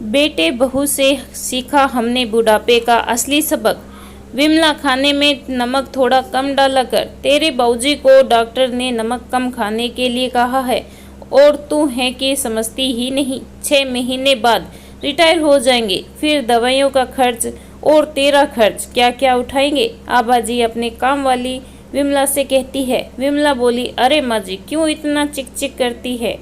बेटे बहू से सीखा हमने बुढ़ापे का असली सबक। विमला, खाने में नमक थोड़ा कम डाला कर। तेरे बाबूजी को डॉक्टर ने नमक कम खाने के लिए कहा है और तू है कि समझती ही नहीं। 6 महीने बाद रिटायर हो जाएंगे, फिर दवाइयों का खर्च और तेरा खर्च क्या क्या उठाएंगे। आबाजी अपने काम वाली विमला से कहती है। विमला बोली, अरे माँ जी, क्यों इतना चिक चिक करती है?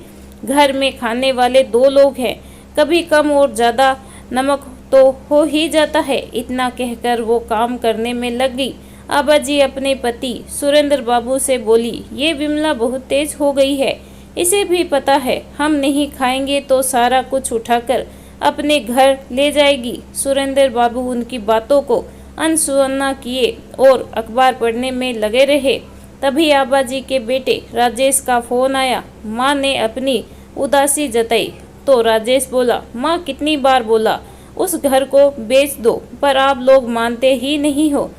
घर में खाने वाले 2 लोग हैं, कभी कम और ज़्यादा नमक तो हो ही जाता है। इतना कहकर वो काम करने में लग गई। आबाजी अपने पति सुरेंद्र बाबू से बोली, ये विमला बहुत तेज हो गई है, इसे भी पता है हम नहीं खाएंगे तो सारा कुछ उठाकर अपने घर ले जाएगी। सुरेंद्र बाबू उनकी बातों को अनसुना किए और अखबार पढ़ने में लगे रहे। तभी आबाजी के बेटे राजेश का फोन आया। माँ ने अपनी उदासी जताई तो राजेश बोला, माँ कितनी बार बोला उस घर को बेच दो, पर आप लोग मानते ही नहीं हो।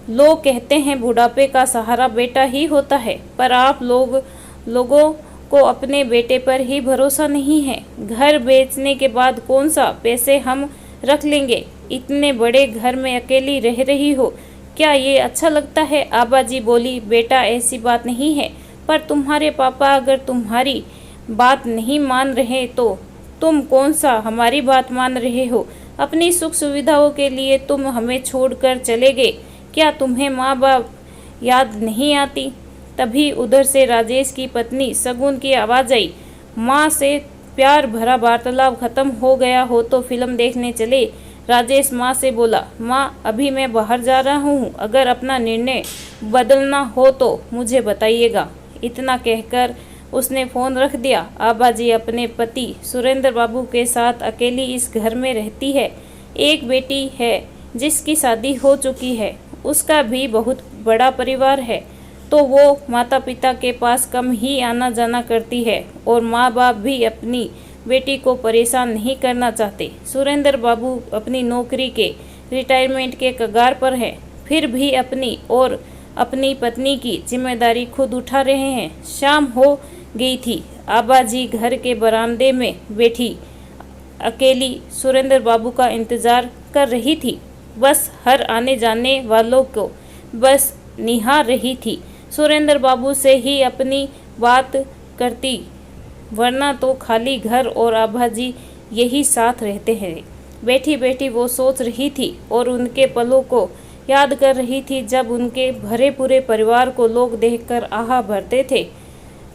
लोग कहते हैं बुढ़ापे का सहारा बेटा ही होता है, पर आप लोगों को अपने बेटे पर ही भरोसा नहीं है। घर बेचने के बाद कौन सा पैसे हम रख लेंगे? इतने बड़े घर में अकेली रह रही हो, क्या ये अच्छा लगता है? आबाजी बोली, बेटा ऐसी बात नहीं है, पर तुम्हारे पापा अगर तुम्हारी बात नहीं मान रहे तो तुम कौन सा हमारी बात मान रहे हो? अपनी सुख सुविधाओं के लिए तुम हमें छोड़कर चले गए, क्या तुम्हें माँ बाप याद नहीं आती? तभी उधर से राजेश की पत्नी सगुन की आवाज़ आई। माँ से प्यार भरा वार्तालाप खत्म हो गया हो तो फिल्म देखने चले। राजेश माँ से बोला, माँ अभी मैं बाहर जा रहा हूँ, अगर अपना निर्णय बदलना हो तो मुझे बताइएगा। इतना कहकर उसने फ़ोन रख दिया। आबाजी अपने पति सुरेंद्र बाबू के साथ अकेली इस घर में रहती है। एक बेटी है जिसकी शादी हो चुकी है, उसका भी बहुत बड़ा परिवार है, तो वो माता पिता के पास कम ही आना जाना करती है और माँ बाप भी अपनी बेटी को परेशान नहीं करना चाहते। सुरेंद्र बाबू अपनी नौकरी के रिटायरमेंट के कगार पर हैं, फिर भी अपनी और अपनी पत्नी की जिम्मेदारी खुद उठा रहे हैं। शाम हो गई थी। आबाजी घर के बरामदे में बैठी अकेली सुरेंद्र बाबू का इंतजार कर रही थी। बस हर आने जाने वालों को बस निहार रही थी। सुरेंद्र बाबू से ही अपनी बात करती, वरना तो खाली घर और आबाजी यही साथ रहते हैं। बैठी बैठी वो सोच रही थी और उनके पलों को याद कर रही थी जब उनके भरे पूरे परिवार को लोग देखकर आहा भरते थे।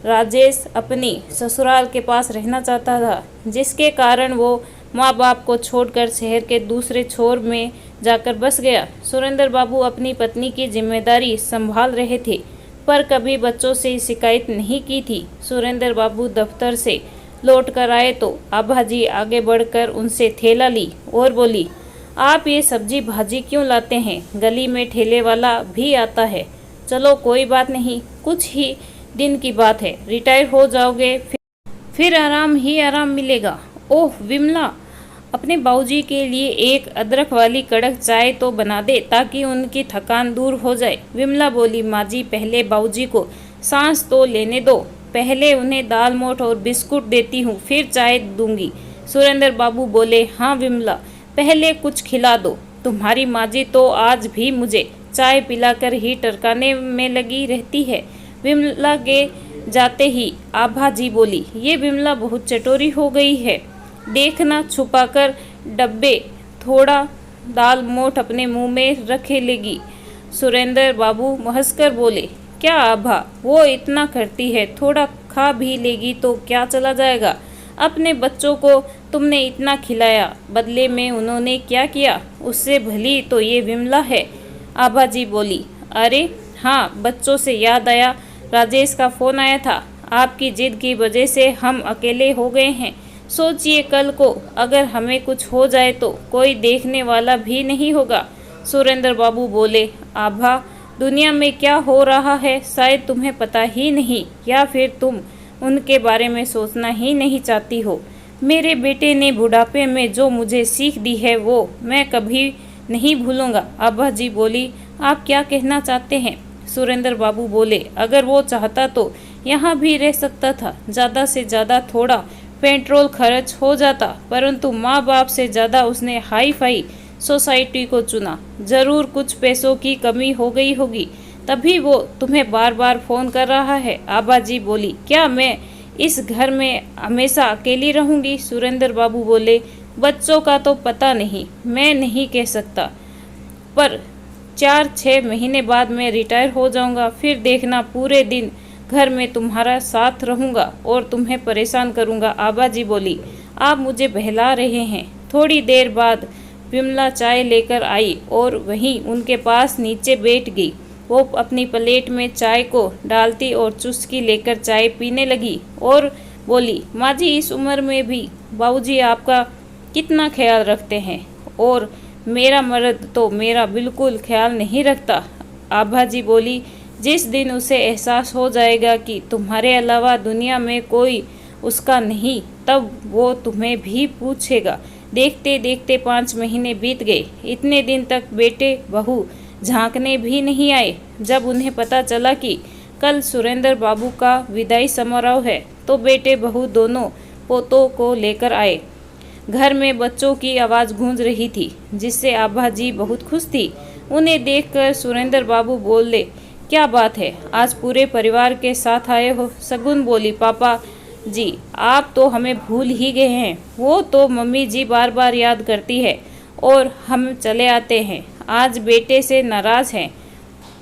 राजेश अपनी ससुराल के पास रहना चाहता था, जिसके कारण वो माँ बाप को छोड़कर शहर के दूसरे छोर में जाकर बस गया। सुरेंद्र बाबू अपनी पत्नी की जिम्मेदारी संभाल रहे थे, पर कभी बच्चों से शिकायत नहीं की थी। सुरेंद्र बाबू दफ्तर से लौट कर आए तो आबाजी आगे बढ़कर उनसे थैला ली और बोली, आप ये सब्जी भाजी क्यों लाते हैं? गली में ठेले वाला भी आता है। चलो कोई बात नहीं, कुछ ही दिन की बात है, रिटायर हो जाओगे, फिर आराम ही आराम मिलेगा। ओह विमला, अपने बाबूजी के लिए एक अदरक वाली कड़क चाय तो बना दे ताकि उनकी थकान दूर हो जाए। विमला बोली, माँ जी पहले बाबूजी को सांस तो लेने दो, पहले उन्हें दाल मोठ और बिस्कुट देती हूँ, फिर चाय दूंगी। सुरेंद्र बाबू बोले, हाँ विमला, पहले कुछ खिला दो। तुम्हारी माँ जी तो आज भी मुझे चाय पिलाकर ही टरकाने में लगी रहती है। विमला के जाते ही आभाजी बोली, ये विमला बहुत चटोरी हो गई है, देखना छुपाकर डब्बे थोड़ा दाल मोठ अपने मुंह में रखे लेगी। सुरेंद्र बाबू हंसकर बोले, क्या आभा, वो इतना करती है, थोड़ा खा भी लेगी तो क्या चला जाएगा? अपने बच्चों को तुमने इतना खिलाया, बदले में उन्होंने क्या किया? उससे भली तो ये विमला है। आभाजी बोली, अरे हाँ, बच्चों से याद आया, राजेश का फ़ोन आया था, आपकी जिद की वजह से हम अकेले हो गए हैं। सोचिए कल को अगर हमें कुछ हो जाए तो कोई देखने वाला भी नहीं होगा। सुरेंद्र बाबू बोले, आभा, दुनिया में क्या हो रहा है शायद तुम्हें पता ही नहीं, या फिर तुम उनके बारे में सोचना ही नहीं चाहती हो। मेरे बेटे ने बुढ़ापे में जो मुझे सीख दी है वो मैं कभी नहीं भूलूंगा। आभाजी बोली, आप क्या कहना चाहते हैं? सुरेंद्र बाबू बोले, अगर वो चाहता तो यहाँ भी रह सकता था, ज़्यादा से ज़्यादा थोड़ा पेट्रोल खर्च हो जाता, परंतु माँ बाप से ज़्यादा उसने हाई फाई सोसाइटी को चुना। जरूर कुछ पैसों की कमी हो गई होगी, तभी वो तुम्हें बार बार फ़ोन कर रहा है। आबाजी बोली, क्या मैं इस घर में हमेशा अकेली रहूंगी? सुरेंद्र बाबू बोले, बच्चों का तो पता नहीं, मैं नहीं कह सकता, पर 4-6 महीने बाद मैं रिटायर हो जाऊंगा, फिर देखना पूरे दिन घर में तुम्हारा साथ रहूंगा और तुम्हें परेशान करूंगा। आबाजी बोली, आप मुझे बहला रहे हैं। थोड़ी देर बाद विमला चाय लेकर आई और वहीं उनके पास नीचे बैठ गई। वो अपनी प्लेट में चाय को डालती और चुस्की लेकर चाय पीने लगी और बोली, माँ जी, इस उम्र में भी बाबूजी आपका कितना ख्याल रखते हैं, और मेरा मर्द तो मेरा बिल्कुल ख्याल नहीं रखता। आभाजी बोली, जिस दिन उसे एहसास हो जाएगा कि तुम्हारे अलावा दुनिया में कोई उसका नहीं, तब वो तुम्हें भी पूछेगा। देखते देखते 5 महीने बीत गए। इतने दिन तक बेटे बहू झांकने भी नहीं आए। जब उन्हें पता चला कि कल सुरेंद्र बाबू का विदाई समारोह है, तो बेटे बहू दोनों पोतों को लेकर आए। घर में बच्चों की आवाज़ गूंज रही थी, जिससे आभाजी बहुत खुश थी। उन्हें देखकर सुरेंद्र बाबू बोले, क्या बात है, आज पूरे परिवार के साथ आए हो? सगुन बोली, पापा जी, आप तो हमें भूल ही गए हैं। वो तो मम्मी जी बार बार याद करती है और हम चले आते हैं। आज बेटे से नाराज़ हैं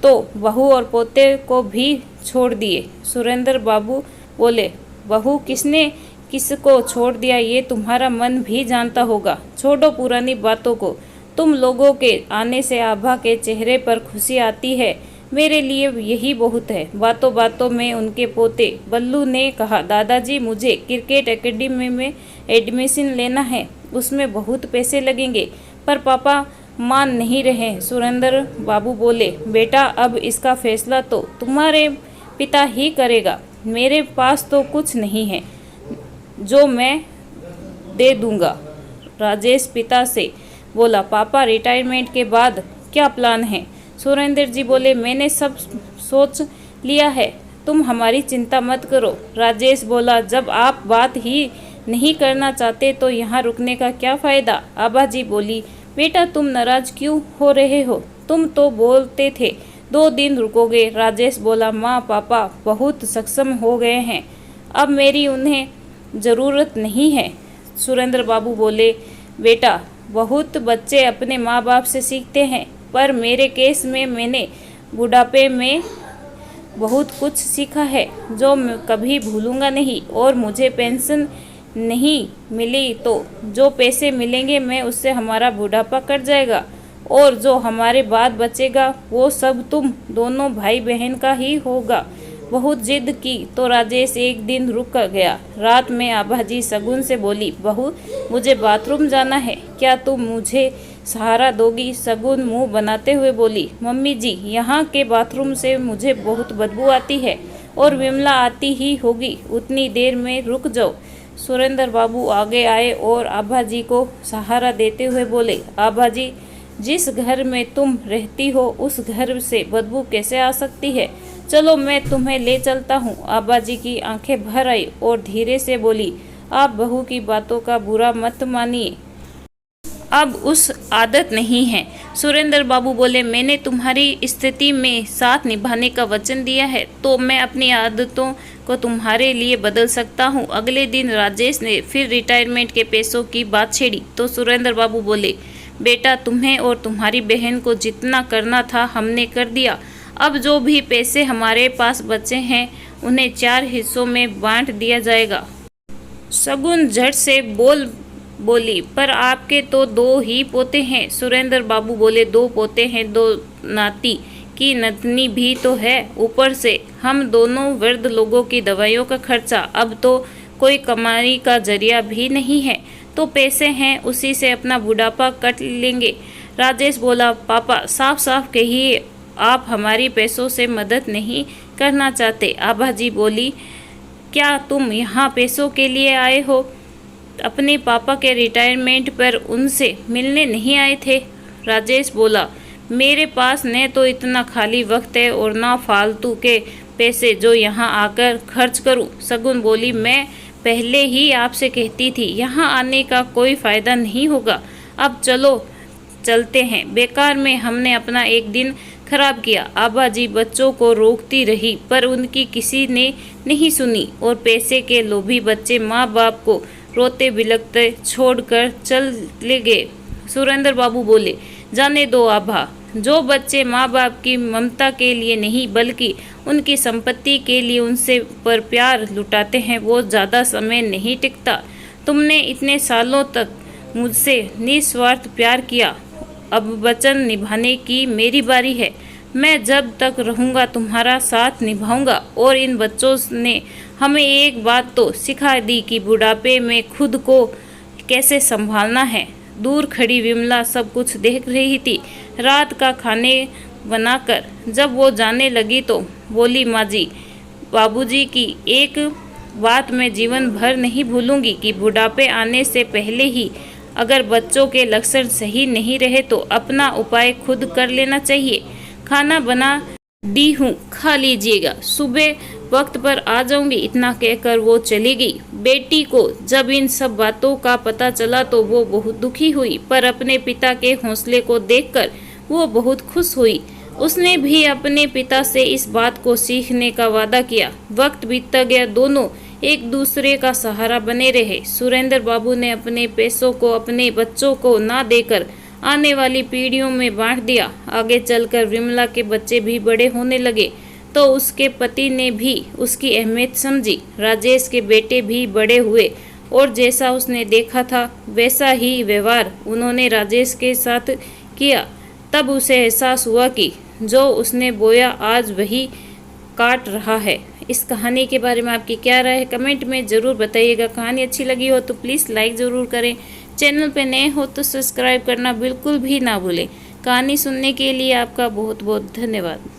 तो बहू और पोते को भी छोड़ दिए। सुरेंद्र बाबू बोले, बहू किसने किसको छोड़ दिया ये तुम्हारा मन भी जानता होगा। छोड़ो पुरानी बातों को। तुम लोगों के आने से आभा के चेहरे पर खुशी आती है, मेरे लिए यही बहुत है। बातों बातों में उनके पोते बल्लू ने कहा, दादाजी, मुझे क्रिकेट एकेडमी में एडमिशन लेना है, उसमें बहुत पैसे लगेंगे। पर पापा मान नहीं रहे। सुरेंद्र बाबू बोले, बेटा, अब इसका फैसला तो तुम्हारे पिता ही करेगा। मेरे पास तो कुछ नहीं है जो मैं दे दूंगा। राजेश पिता से बोला, पापा, रिटायरमेंट के बाद क्या प्लान है? सुरेंद्र जी बोले, मैंने सब सोच लिया है, तुम हमारी चिंता मत करो। राजेश बोला, जब आप बात ही नहीं करना चाहते तो यहाँ रुकने का क्या फ़ायदा? आबाजी बोली, बेटा, तुम नाराज क्यों हो रहे हो? तुम तो बोलते थे 2 दिन रुकोगे। राजेश बोला, माँ पापा बहुत सक्षम हो गए हैं, अब मेरी उन्हें ज़रूरत नहीं है। सुरेंद्र बाबू बोले, बेटा, बहुत बच्चे अपने माँ बाप से सीखते हैं, पर मेरे केस में मैंने बुढ़ापे में बहुत कुछ सीखा है जो मैं कभी भूलूंगा नहीं। और मुझे पेंशन नहीं मिली तो जो पैसे मिलेंगे मैं उससे हमारा बुढ़ापा कट जाएगा, और जो हमारे बाद बचेगा वो सब तुम दोनों भाई बहन का ही होगा। बहुत जिद की तो राजेश एक दिन रुक गया। रात में आभाजी सगुन से बोली, बहू, मुझे बाथरूम जाना है, क्या तुम मुझे सहारा दोगी? सगुन मुंह बनाते हुए बोली, मम्मी जी, यहाँ के बाथरूम से मुझे बहुत बदबू आती है और विमला आती ही होगी, उतनी देर में रुक जाओ। सुरेंद्र बाबू आगे आए और आभाजी को सहारा देते हुए बोले, आभाजी, जिस घर में तुम रहती हो उस घर से बदबू कैसे आ सकती है? चलो मैं तुम्हें ले चलता हूँ। आबाजी की आंखें भर आई और धीरे से बोली, आप बहू की बातों का बुरा मत मानिए, अब उस आदत नहीं है। सुरेंद्र बाबू बोले, मैंने तुम्हारी स्थिति में साथ निभाने का वचन दिया है, तो मैं अपनी आदतों को तुम्हारे लिए बदल सकता हूँ। अगले दिन राजेश ने फिर रिटायरमेंट के पैसों की बात छेड़ी तो सुरेंद्र बाबू बोले, बेटा, तुम्हें और तुम्हारी बहन को जितना करना था हमने कर दिया। अब जो भी पैसे हमारे पास बचे हैं उन्हें 4 हिस्सों में बांट दिया जाएगा। सगुन झट से बोली, पर आपके तो 2 ही पोते हैं। सुरेंद्र बाबू बोले, 2 पोते हैं, 2 नाती की नतनी भी तो है, ऊपर से हम दोनों वृद्ध लोगों की दवाइयों का खर्चा। अब तो कोई कमाई का जरिया भी नहीं है, तो पैसे हैं उसी से अपना बुढ़ापा कट लेंगे। राजेश बोला, पापा, साफ साफ कहिए, आप हमारी पैसों से मदद नहीं करना चाहते। आभाजी बोली, क्या तुम यहाँ पैसों के लिए आए हो? अपने पापा के रिटायरमेंट पर उनसे मिलने नहीं आए थे? राजेश बोला, मेरे पास न तो इतना खाली वक्त है और ना फालतू के पैसे जो यहाँ आकर खर्च करूँ। सगुन बोली, मैं पहले ही आपसे कहती थी, यहाँ आने का कोई फ़ायदा नहीं होगा। अब चलो चलते हैं, बेकार में हमने अपना एक दिन खराब किया। आबा जी बच्चों को रोकती रही पर उनकी किसी ने नहीं सुनी और पैसे के लोभी बच्चे माँ बाप को रोते बिलखते छोड़कर चले गए। सुरेंद्र बाबू बोले, जाने दो आभा, जो बच्चे माँ बाप की ममता के लिए नहीं बल्कि उनकी संपत्ति के लिए उनसे पर प्यार लुटाते हैं वो ज़्यादा समय नहीं टिकता। तुमने इतने सालों तक मुझसे निस्वार्थ प्यार किया, अब वचन निभाने की मेरी बारी है। मैं जब तक रहूँगा तुम्हारा साथ निभाऊंगा। और इन बच्चों ने हमें एक बात तो सिखा दी कि बुढ़ापे में खुद को कैसे संभालना है। दूर खड़ी विमला सब कुछ देख रही थी। रात का खाने बनाकर जब वो जाने लगी तो बोली, माँ जी, बाबूजी की एक बात मैं जीवन भर नहीं भूलूंगी कि बुढ़ापे आने से पहले ही अगर बच्चों के लक्षण सही नहीं रहे तो अपना उपाय खुद कर लेना चाहिए। खाना बना दी हूँ, खा लीजिएगा, सुबह वक्त पर आ जाऊंगी। इतना कहकर वो चली गई। बेटी को जब इन सब बातों का पता चला तो वो बहुत दुखी हुई, पर अपने पिता के हौसले को देखकर वो बहुत खुश हुई। उसने भी अपने पिता से इस बात को सीखने का वादा किया। वक्त बीतता गया, दोनों एक दूसरे का सहारा बने रहे। सुरेंद्र बाबू ने अपने पैसों को अपने बच्चों को ना देकर आने वाली पीढ़ियों में बांट दिया। आगे चलकर विमला के बच्चे भी बड़े होने लगे तो उसके पति ने भी उसकी अहमियत समझी। राजेश के बेटे भी बड़े हुए और जैसा उसने देखा था वैसा ही व्यवहार उन्होंने राजेश के साथ किया। तब उसे एहसास हुआ कि जो उसने बोया आज वही काट रहा है। इस कहानी के बारे में आपकी क्या राय है कमेंट में ज़रूर बताइएगा। कहानी अच्छी लगी हो तो प्लीज़ लाइक ज़रूर करें। चैनल पे नए हो तो सब्सक्राइब करना बिल्कुल भी ना भूलें। कहानी सुनने के लिए आपका बहुत बहुत धन्यवाद।